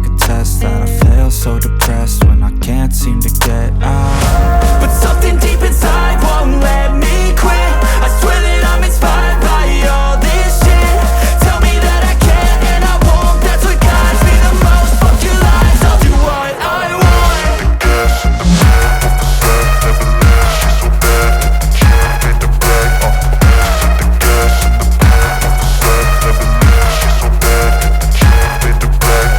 could test that I fail so depressed when I can't seem to get out. But something deep inside won't let me quit. I swear that I'm inspired by all this shit. Tell me that I can and I won't. That's what guides me the most. Fuck your lies, I'll do what I want. Gas in the middle of the set, never leave, she's so bad. She made the bag, the gas in the middle of the set, never leave, she's so bad. She made the bag,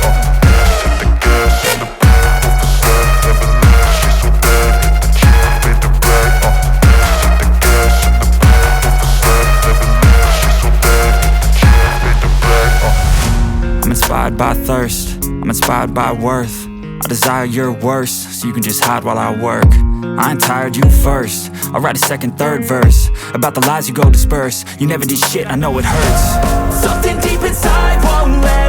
the gas in the middle of the set, never leave, she's so bad. She made the bag, the gas in the middle of the set, never leave, she's so bad. She made the bag, I'm inspired by thirst, I'm inspired by worth. I desire your worst, so you can just hide while I work. I ain't tired, you first. I'll write a second, third verse about the lies you go disperse. You never did shit, I know it hurts. Something deep inside won't let